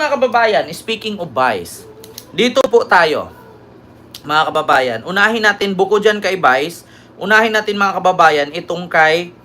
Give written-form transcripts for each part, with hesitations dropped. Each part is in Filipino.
mga kababayan, speaking of Vice, dito po tayo, mga kababayan. Unahin natin, buko dyan kay Vice, unahin natin mga kababayan, itong kay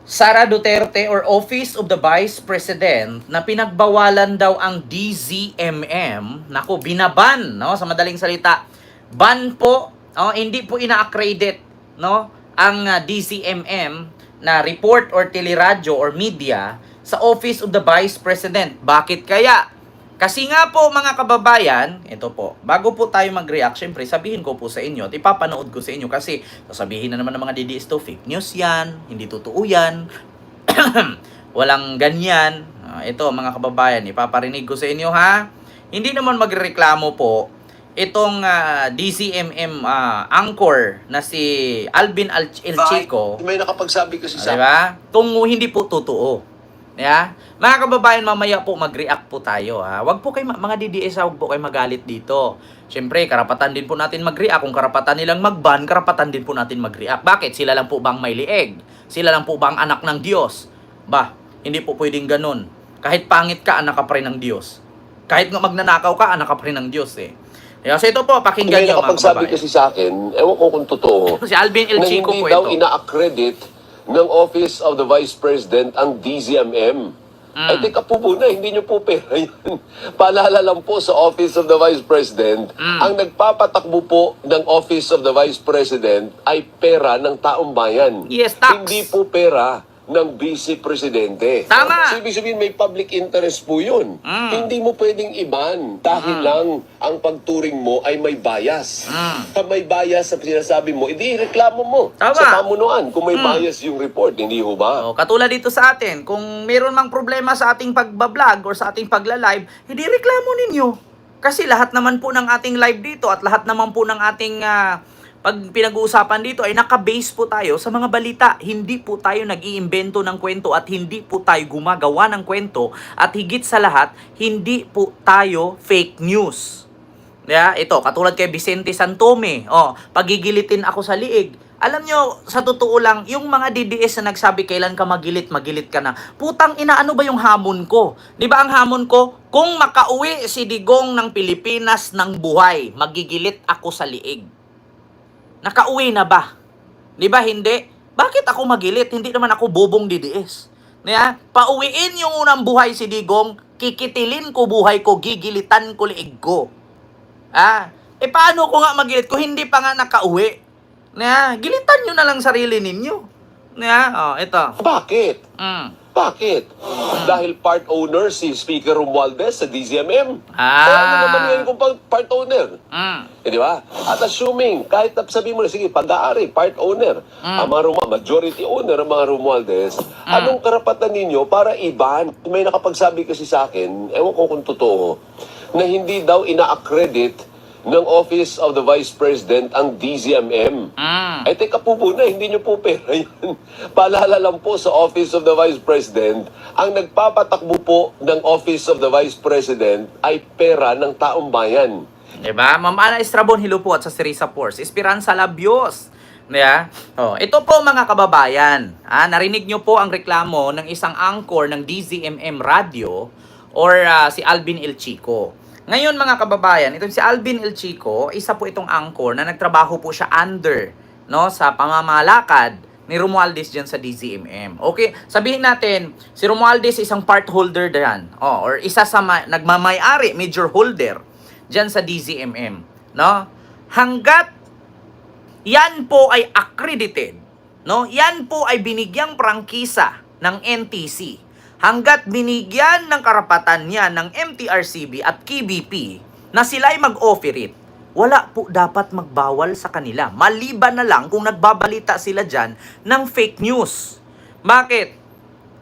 Sara Duterte or Office of the Vice President na pinagbawalan daw ang DZMM. Naku, binaban, no? Sa madaling salita, ban po, hindi po ina-accredit, no? Ang DZMM na report or teleradyo or media sa Office of the Vice President. Bakit kaya? Kasi nga po mga kababayan, ito po, bago po tayo mag-react, syempre sabihin ko po sa inyo at ipapanood ko sa inyo kasi sasabihin na naman ng mga DDS to, fake news yan, hindi totoo yan, walang ganyan. Ito mga kababayan, ipaparinig ko sa inyo ha. Hindi naman magreklamo po itong DCMM anchor na si Alvin El Chico. May nakapagsabi kasi sa... Diba? Kung hindi po totoo. Yeah? Mga kababayan, mamaya po mag-react po tayo. Ha? Wag po kayo, mga DDS, wag po kayo magalit dito. Siyempre, karapatan din po natin mag-react. Kung karapatan nilang mag-ban, karapatan din po natin mag-react. Bakit? Sila lang po bang may lieg? Sila lang po bang anak ng Diyos? Bah, hindi po pwedeng ganun. Kahit pangit ka, anak ka pa rin ng Diyos. Kahit nga magnanakaw ka, anak ka pa rin ng Diyos eh. So ito po, pakinggan nyo mga kababayan. May kasi sa akin, ewan ko kung totoo, si Alvin El Chico po ito. Na hindi daw ina-accredit ng Office of the Vice President ang DZMM. Ay, teka po muna, hindi nyo po pera yun. Paalala lang po sa Office of the Vice President, ang nagpapatakbo po ng Office of the Vice President ay pera ng taong bayan. Yes, tax. Hindi po pera ng Vice Presidente. Tama. So, ibig sabihin may public interest po yun. Hindi mo pwedeng iban dahil lang ang pagturing mo ay may bias. Pag may bias sa sinasabi mo, hindi reklamo mo. Tama. Sa pamunuan kung may bias yung report, hindi ho ba? Katulad dito sa atin, kung meron mang problema sa ating pagbablog or sa ating pagla-live, hindi reklamo ninyo. Kasi lahat naman po ng ating live dito at lahat naman po ng ating pag pinag-uusapan dito ay naka-base po tayo sa mga balita. Hindi po tayo nag-iimbento ng kwento at hindi po tayo gumagawa ng kwento at higit sa lahat, hindi po tayo fake news. Yeah, ito, katulad kay Vicente Santome, pagigilitin ako sa liig. Alam nyo, sa totoo lang, yung mga DDS na nagsabi kailan ka magilit ka na. Putang ina, ano ba yung hamon ko? Di ba ang hamon ko? Kung makauwi si Digong ng Pilipinas ng buhay, magigilit ako sa liig. Nakauwi na ba? Di ba hindi? Bakit ako magilit? Hindi naman ako bobong DDS. Yeah? Pauwiin yung unang buhay si Digong, kikitilin ko buhay ko, gigilitan ko liig ko. Paano ko nga magilit ko? Hindi pa nga nakauwi. Yeah? Gilitan nyo na lang sarili ninyo. Yeah? Ito. Bakit? Bakit? Dahil part owner si Speaker Romualdez sa DZMM. Kaya ano naman yan kung part owner? Di ba? At assuming, kahit sabihin mo na, sige, pag-aari, part owner, ang mga majority owner ang mga Romualdez, anong karapatan ninyo para iban? May nakapagsabi kasi sa akin, ewan ko kung totoo, na hindi daw ina-accredit ng Office of the Vice President ang DZMM. Ay, teka po muna, hindi nyo po pera yun. Paalala lang po sa Office of the Vice President, ang nagpapatakbo po ng Office of the Vice President ay pera ng taong bayan. Diba? Ma'am Ana Estrabon, hello po at sa Serisa Force. Esperanza Labios. Yeah? Ito po mga kababayan. Narinig nyo po ang reklamo ng isang anchor ng DZMM Radio or si Alvin El Chico. Ngayon mga kababayan, itong si Alvin El Chico, isa po itong anchor na nagtrabaho po siya under, no, sa pamamalakad ni Romualdez dyan sa DZMM. Okay, sabihin natin, si Romualdez isang part holder dyan, or isa sa nagmamayari, major holder dyan sa DZMM. No? Hanggat yan po ay accredited, no? Yan po ay binigyang prangkisa ng NTC. Hanggat binigyan ng karapatan niya ng MTRCB at KBP na sila ay mag-offer it, wala po dapat magbawal sa kanila. Maliban na lang kung nagbabalita sila dyan ng fake news. Bakit?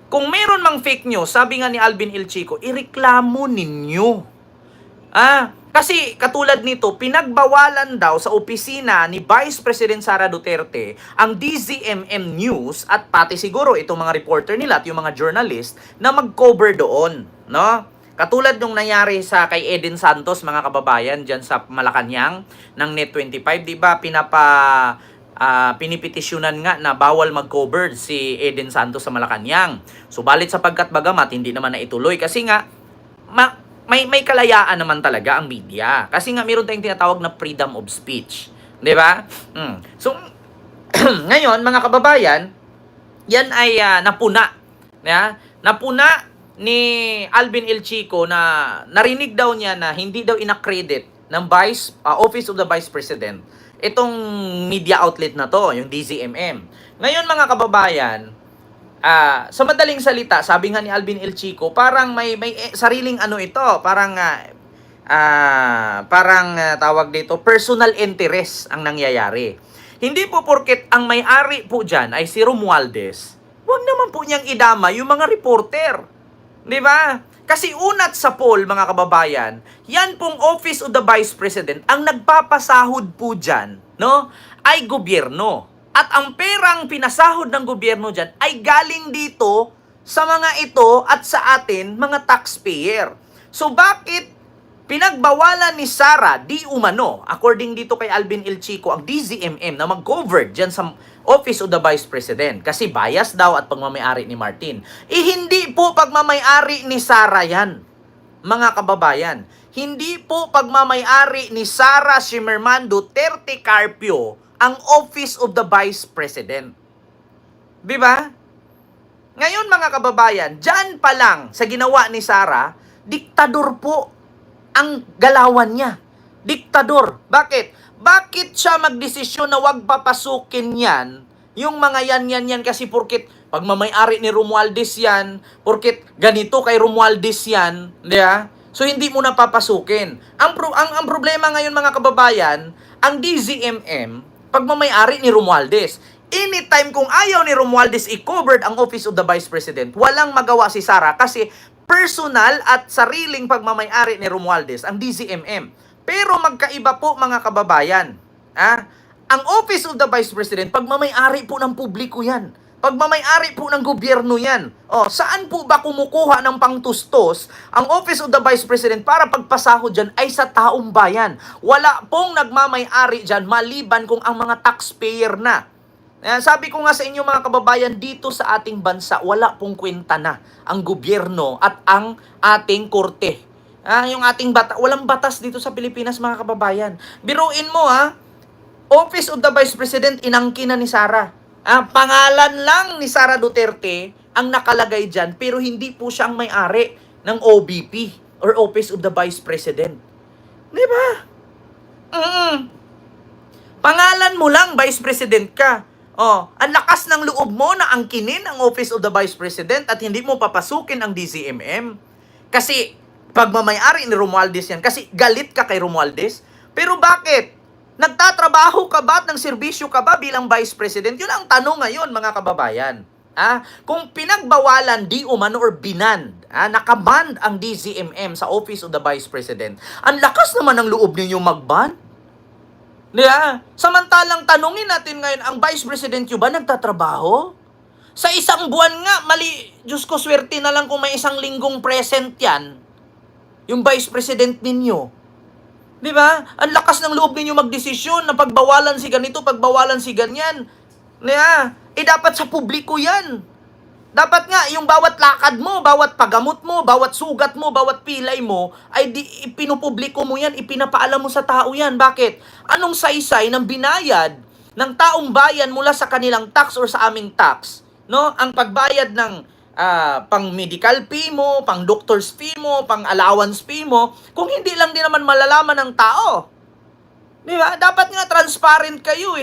Kung meron mang fake news, sabi nga ni Alvin El Chico, ireklamo ninyo. Kasi katulad nito, pinagbawalan daw sa opisina ni Vice President Sara Duterte ang DZMM News at pati siguro itong mga reporter nila at yung mga journalist na mag-cover doon, no? Katulad nung nangyari sa kay Eden Santos, mga kababayan, dyan sa Malacanang ng Net25, di ba, pinipetisyonan nga na bawal mag-cover si Eden Santos sa Malacanang. Subalit sapagkat bagamat hindi naman na ituloy kasi nga may kalayaan naman talaga ang media. Kasi nga meron tayong tinatawag na freedom of speech. 'Di ba? So, ngayon, mga kababayan, yan ay napuna. Napuna ni Alvin El Chico na narinig daw niya na hindi daw inaccredit ng Office of the Vice President itong media outlet na to, yung DZMM. Ngayon, mga kababayan, sa madaling salita, sabi nga ni Alvin El Chico, parang may sariling ano ito, parang tawag dito, personal interest ang nangyayari. Hindi po porket ang may-ari po dyan ay si Romualdez, wag naman po niyang idama yung mga reporter. Di ba? Kasi unat sa poll, mga kababayan, yan pong Office of the Vice President, ang nagpapasahod po dyan, no, ay gobyerno. At ang perang pinasahod ng gobyerno dyan ay galing dito sa mga ito at sa atin, mga taxpayer. So bakit pinagbawalan ni Sara di umano, according dito kay Alvin El Chico, ang DZMM na mag-cover dyan sa Office of the Vice President? Kasi bias daw at pagmamayari ni Martin. Hindi po pagmamayari ni Sara yan, mga kababayan. Hindi po pagmamayari ni Sara Zimmerman Duterte Carpio ang Office of the Vice President. Diba? Ngayon, mga kababayan, dyan pa lang sa ginawa ni Sara, diktador po ang galawan niya. Diktador. Bakit? Bakit siya magdesisyon na wag papasukin yan? Yung mga yan kasi porkit pagmamayari ni Romualdez yan, porkit ganito kay Romualdez yan, diba? So hindi mo na papasukin. Ang problema ngayon, mga kababayan, ang DZMM, pagmamayari ni Romualdez. Anytime kung ayaw ni Romualdez i-covered ang Office of the Vice President, walang magawa si Sara kasi personal at sariling pagmamayari ni Romualdez ang DZMM. Pero magkaiba po, mga kababayan. Ang Office of the Vice President, pagmamayari po ng publiko yan. Pagmamayari po ng gobyerno yan. Saan po ba kumukuha ng pangtustos ang Office of the Vice President para pagpasahod dyan ay sa taong bayan? Wala pong nagmamayari dyan maliban kung ang mga taxpayer na. Sabi ko nga sa inyo, mga kababayan, dito sa ating bansa, wala pong kwenta na ang gobyerno at ang ating korte. Yung ating walang batas dito sa Pilipinas, mga kababayan. Biruin mo, Office of the Vice President, inangkin na ni Sara. Pangalan lang ni Sara Duterte ang nakalagay dyan, pero hindi po siya ang may-ari ng OVP or Office of the Vice President. Di ba? Pangalan mo lang, Vice President ka. Ang lakas ng loob mo na angkinin ang Office of the Vice President at hindi mo papasukin ang DZMM. Kasi pagmamayari ni Romualdez yan. Kasi galit ka kay Romualdez. Pero bakit? Nagtatrabaho ka ba at ng serbisyo ka ba bilang Vice President? Yun ang tanong ngayon, mga kababayan. Kung pinagbawalan di umano or binand, nakaband ang DZMM sa Office of the Vice President, ang lakas naman ng loob ninyo mag-ban. Samantalang tanungin natin ngayon, ang Vice President yun ba nagtatrabaho? Sa isang buwan nga, Diyos ko, swerte na lang kung may isang linggong present yan, yung Vice President ninyo. Di ba? Ang lakas ng loob ninyo magdesisyon na pagbawalan si ganito, pagbawalan si ganyan. Dapat sa publiko yan. Dapat nga, yung bawat lakad mo, bawat paggamot mo, bawat sugat mo, bawat pilay mo, ay pinupubliko mo yan, ipinapaalam mo sa tao yan. Bakit? Anong saysay ng binayad ng taong bayan mula sa kanilang tax or sa aming tax? No? Ang pagbayad ng pang medical fee mo, pang doctor's fee mo, pang allowance fee mo, kung hindi lang din naman malalaman ng tao. Di ba? Dapat nga transparent kayo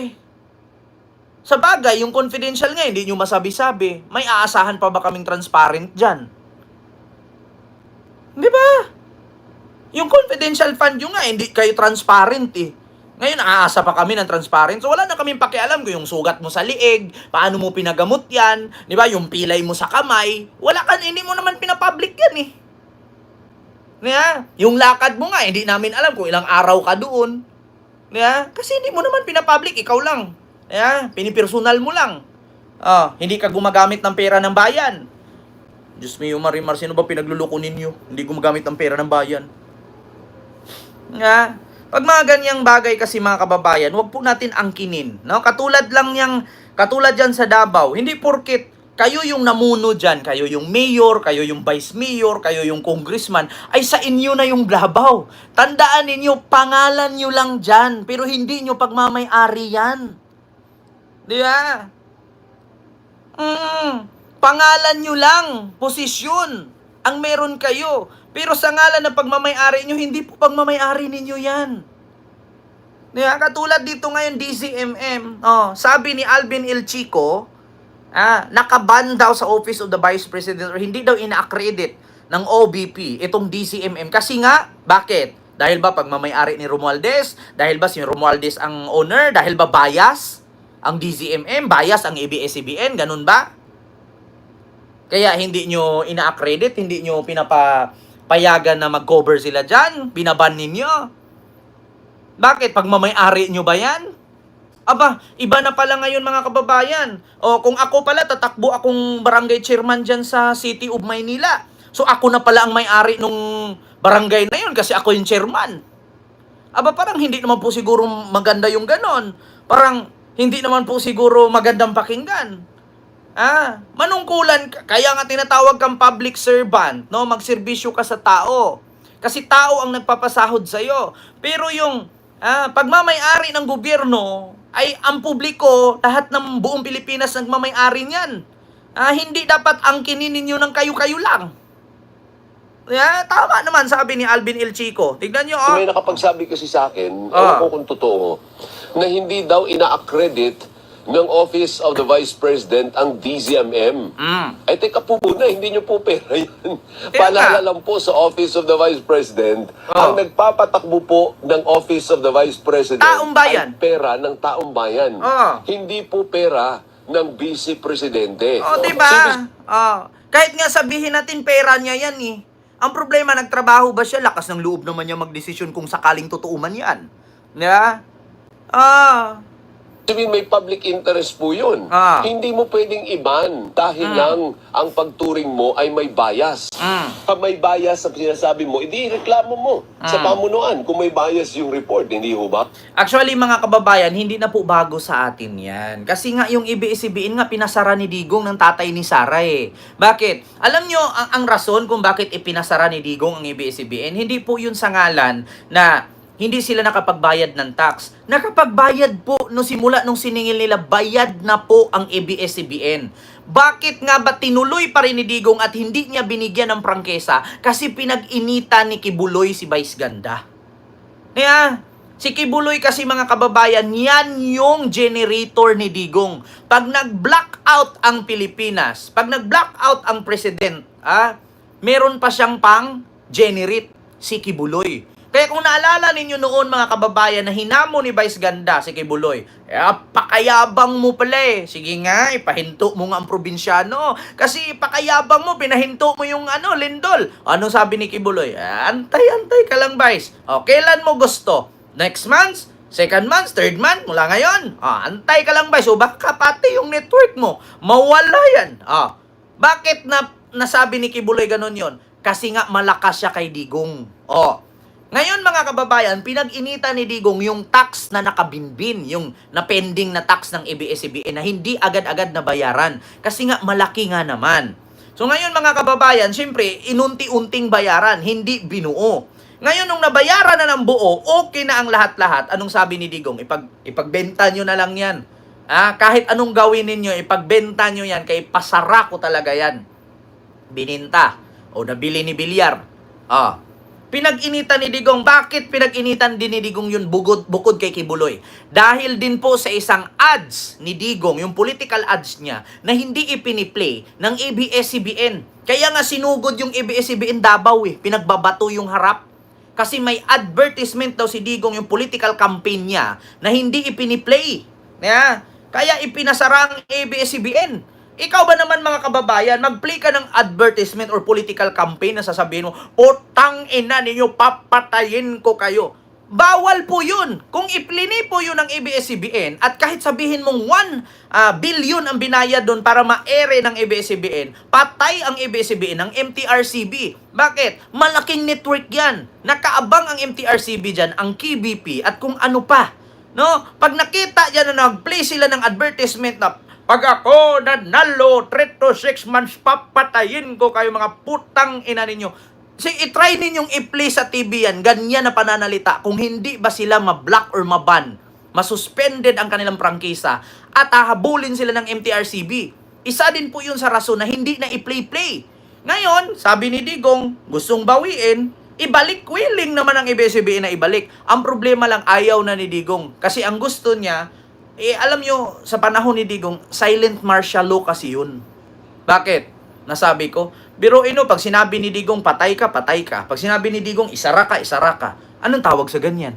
Sa bagay, yung confidential nga, hindi nyo masabi-sabi. May aasahan pa ba kaming transparent dyan? Di ba? Yung confidential fund yung nga, hindi kayo transparent Ngayon, aasa pa kami ng transparent. So, wala na kaming pakialam kung yung sugat mo sa liig, paano mo pinagamot yan, di ba? Yung pilay mo sa kamay, hindi mo naman pinapublic yan Yung lakad mo nga, hindi namin alam kung ilang araw ka doon. Kasi hindi mo naman pinapublic, ikaw lang. Pinipersonal mo lang. Hindi ka gumagamit ng pera ng bayan. Diyos mio, Marimar, sino ba pinagluloko ninyo? Hindi gumagamit ng pera ng bayan. Pag mga ganyang bagay kasi, mga kababayan, huwag po natin angkinin. No? Katulad dyan sa Davao, hindi porkit kayo yung namuno dyan, kayo yung mayor, kayo yung vice mayor, kayo yung congressman, ay sa inyo na yung Davao. Tandaan ninyo, pangalan nyo lang dyan, pero hindi nyo pagmamay-ari yan. Di ba? Pangalan nyo lang, posisyon, ang meron kayo. Pero sa ngalan ng pagmamay-ari nyo, hindi po pagmamay-ari ninyo yan. Di ba? Katulad dito ngayon, DCMM, sabi ni Alvin El Chico, nakaban daw sa Office of the Vice President or hindi daw ina-accredit ng OBP itong DCMM. Kasi nga, bakit? Dahil ba pagmamay-ari ni Romualdez? Dahil ba si Romualdez ang owner? Dahil ba bias ang DCMM? Bias ang ABS-CBN? Ganun ba? Kaya hindi nyo ina-accredit, hindi nyo pinapayagan na mag-cover sila dyan? Binaban ninyo? Bakit? Pagmamay-ari nyo ba yan? Aba, iba na pala ngayon mga kababayan. O kung ako pala, tatakbo akong barangay chairman dyan sa City of Maynila. So ako na pala ang may-ari nung barangay na yun kasi ako yung chairman. Aba, parang hindi naman po siguro maganda yung ganon. Parang hindi naman po siguro magandang pakinggan. Manungkulan, kaya nga tinatawag kang public servant, no? Magserbisyo ka sa tao. Kasi tao ang nagpapasahod sa'yo. Pero yung pagmamay-ari ng gobyerno, ay ang publiko, lahat ng buong Pilipinas nagmamay-ari niyan. Hindi dapat angkinin ninyo ng kayo-kayo lang. Tama naman, sabi ni Alvin El Chico. Tignan nyo, May nakapagsabi kasi sa akin, ewan ko kung totoo, na hindi daw ina-accredit ng Office of the Vice President ang DZMM. Ay, teka po muna, hindi nyo po pera yan. Paalala lang po sa Office of the Vice President, ang nagpapatakbo po ng Office of the Vice President taong bayan. ay pera ng taong bayan. Hindi po pera ng Vice Presidente. Diba? Kahit nga sabihin natin pera niya yan eh. Ang problema, nagtrabaho ba siya? Lakas ng loob naman niya magdesisyon kung sakaling totoo man yan. Diba? Sabihin, may public interest po yun. Hindi mo pwedeng iban dahil lang ang pagturing mo ay may bias. Pag may bias sa sinasabi mo, hindi reklamo mo sa pamunuan kung may bias yung report, hindi ho ba? Actually, mga kababayan, hindi na po bago sa atin yan. Kasi nga yung ABS-CBN nga pinasara ni Digong ng tatay ni Sara eh. Bakit? Alam nyo ang rason kung bakit ipinasara ni Digong ang ABS-CBN? Hindi po yun sa ngalan na hindi sila nakapagbayad ng tax. Nakapagbayad po no simula nung siningil nila, bayad na po ang ABS-CBN. Bakit nga ba tinuloy pa rin ni Digong at hindi niya binigyan ng prangkesa? Kasi pinag-inita ni Kibuloy si Vice Ganda. Kaya, si Kibuloy kasi mga kababayan, yan yung generator ni Digong. Pag nag-blackout ang Pilipinas, pag nag-blackout ang president, meron pa siyang pang-generate si Kibuloy. Kaya kung naalala ninyo noon mga kababayan na hinamo ni Vice Ganda si Kibuloy, pakayabang mo pala eh. Sige nga, ipahinto mo nga ang probinsyano. Kasi pakayabang mo, pinahinto mo yung lindol. Ano sabi ni Kibuloy? Antay-antay ka lang, Vice. Kailan mo gusto? Next month? Second month? Third month? Mula ngayon? Antay ka lang, Vice. O baka pati yung network mo, mawala yan. Bakit nasabi ni Kibuloy ganun yon? Kasi nga malakas siya kay Digong. Ngayon mga kababayan, pinag-inita ni Digong yung tax na nakabinbin, yung na-pending na tax ng ABS-CBN na hindi agad-agad na bayaran. Kasi nga malaki nga naman. So ngayon mga kababayan, syempre, inunti-unting bayaran, hindi binuo. Ngayon nung nabayaran na ng buo, okay na ang lahat-lahat. Anong sabi ni Digong? Ipagbenta nyo na lang yan. Kahit anong gawin ninyo, ipagbenta nyo yan, kaya pasara ko talaga yan. Bininta. O nabili ni Bilyar. Pinag-initan ni Digong. Bakit pinag-initan din ni Digong yun bukod kay Kibuloy? Dahil din po sa isang ads ni Digong, yung political ads niya, na hindi ipiniplay ng ABS-CBN. Kaya nga sinugod yung ABS-CBN Davao eh. Pinagbabato yung harap. Kasi may advertisement daw si Digong, yung political campaign niya, na hindi ipiniplay. Kaya ipinasara ang ABS-CBN. Ikaw ba naman mga kababayan, mag-play ka ng advertisement or political campaign na sasabihin mo, putang ina ninyo, papatayin ko kayo. Bawal po yun. Kung iplini po yun ng ABS-CBN at kahit sabihin mong 1 billion ang binayad doon para ma-ere ng ABS-CBN, patay ang ABS-CBN ng MTRCB. Bakit? Malaking network yan. Nakaabang ang MTRCB dyan, ang KBP at kung ano pa. No? Pag nakita dyan na nag-play sila ng advertisement na Pag ako nanalo, 3 to 6 months, papatayin ko kayo mga putang ina ninyo. I-try ninyong i-play sa TV yan, ganyan na pananalita. Kung hindi ba sila ma-block or ma-ban, masuspended ang kanilang prangkisa, at hahabulin sila ng MTRCB. Isa din po yun sa rason na hindi na i-play-play. Ngayon, sabi ni Digong, gustong bawiin, ibalik, willing naman ang ABS-CBN na ibalik. Ang problema lang, ayaw na ni Digong. Kasi ang gusto niya, alam nyo, sa panahon ni Digong, silent martial law kasi yun. Bakit? Nasabi ko, biruin mo, pag sinabi ni Digong, patay ka, patay ka. Pag sinabi ni Digong, isara ka, isara ka. Anong tawag sa ganyan?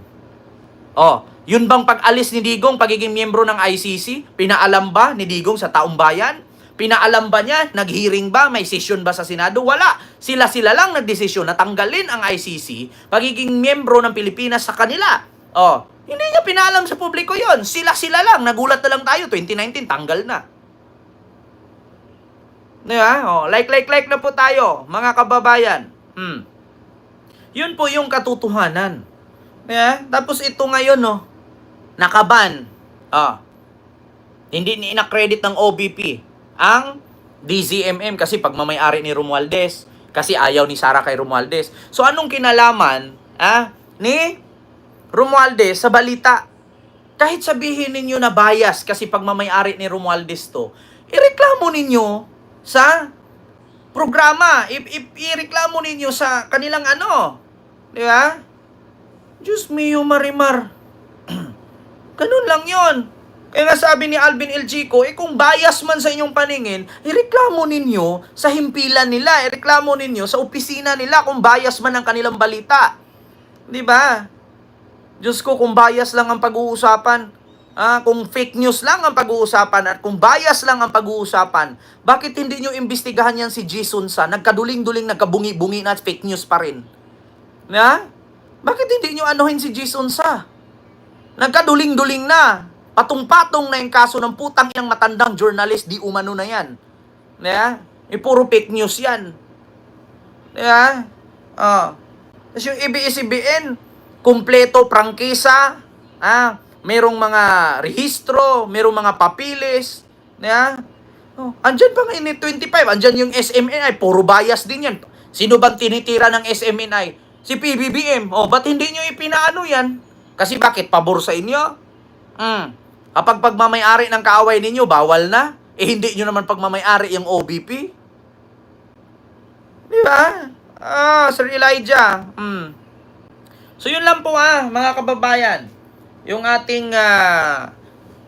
Oh, yun bang pag-alis ni Digong, pagiging miyembro ng ICC? Pinaalam ba ni Digong sa taong bayan? Pinaalam ba niya? Nag-hearing ba? May session ba sa Senado? Wala. Sila-sila lang nagdesisyon na tanggalin ang ICC, pagiging miyembro ng Pilipinas sa kanila. Oh, hindi niya pinaalam sa publiko yon. Sila-sila lang. Nagulat na lang tayo. 2019, tanggal na. Diba? Oh, like na po tayo, mga kababayan. Yun po yung katotohanan. Yeah? Tapos ito ngayon, no, nakaban. Hindi ni-credit ng OBP ang DZMM kasi pagmamayari ni Romualdez. Kasi ayaw ni Sara kay Romualdez. So, anong kinalaman ni Romualdez sa balita? Kahit sabihin ninyo na bias kasi pagmamayari ni Romualdez to, ireklamo ninyo sa programa. Ireklamo ninyo sa kanilang di ba? Diyos mio, Marimar. Ganun lang yon. Kaya nga sabi ni Alvin L. Chico, kung bias man sa inyong paningin, ireklamo ninyo sa himpilan nila, ireklamo ninyo sa opisina nila kung bias man ang kanilang balita. Di ba? Diyos ko, kung bias lang ang pag-uusapan, kung fake news lang ang pag-uusapan, at kung bias lang ang pag-uusapan, bakit hindi nyo imbestigahan yan si Jason Sa? Nagkaduling-duling, nagkabungi-bungi na at fake news pa rin. Bakit hindi nyo anuhin si Jason Sa? Nagkaduling-duling na. Patong-patong na yung kaso ng putang inang matandang journalist, di umano na yan. Puro fake news yan. Tapos yung ABS-CBN, kumpleto prangkisa, merong mga rehistro, merong mga papilis, andyan pa nga ini 25, andyan yung SMNI, puro bias din yan. Sino bang tinitira ng SMNI? Si PBBM. Ba't hindi nyo ipinaano yan? Kasi bakit? Pabor sa inyo? Kapag pagmamayari ng kaaway ninyo, bawal na. Hindi nyo naman pagmamayari yung OBP. Di ba? Sir Elijah. So yun lang po mga kababayan. Yung ating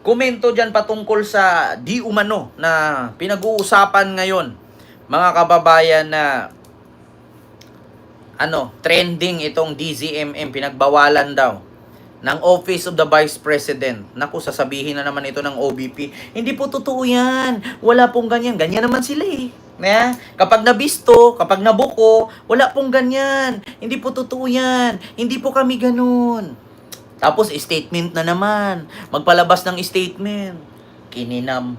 komento dyan patungkol sa di umano na pinag-uusapan ngayon. Mga kababayan na trending itong DZMM, pinagbawalan daw ng Office of the Vice President. Naku, sasabihin na naman ito ng OBP. Hindi po totoo yan. Wala pong ganyan. Ganyan naman sila Kapag nabisto, kapag nabuko, wala pong ganyan. Hindi po totoo yan. Hindi po kami ganun. Tapos, statement na naman. Magpalabas ng statement. Kininam.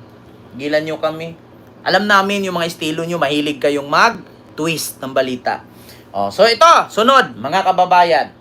Gilan nyo kami. Alam namin yung mga estilo nyo, mahilig kayong mag-twist ng balita. So ito, sunod, mga kababayan.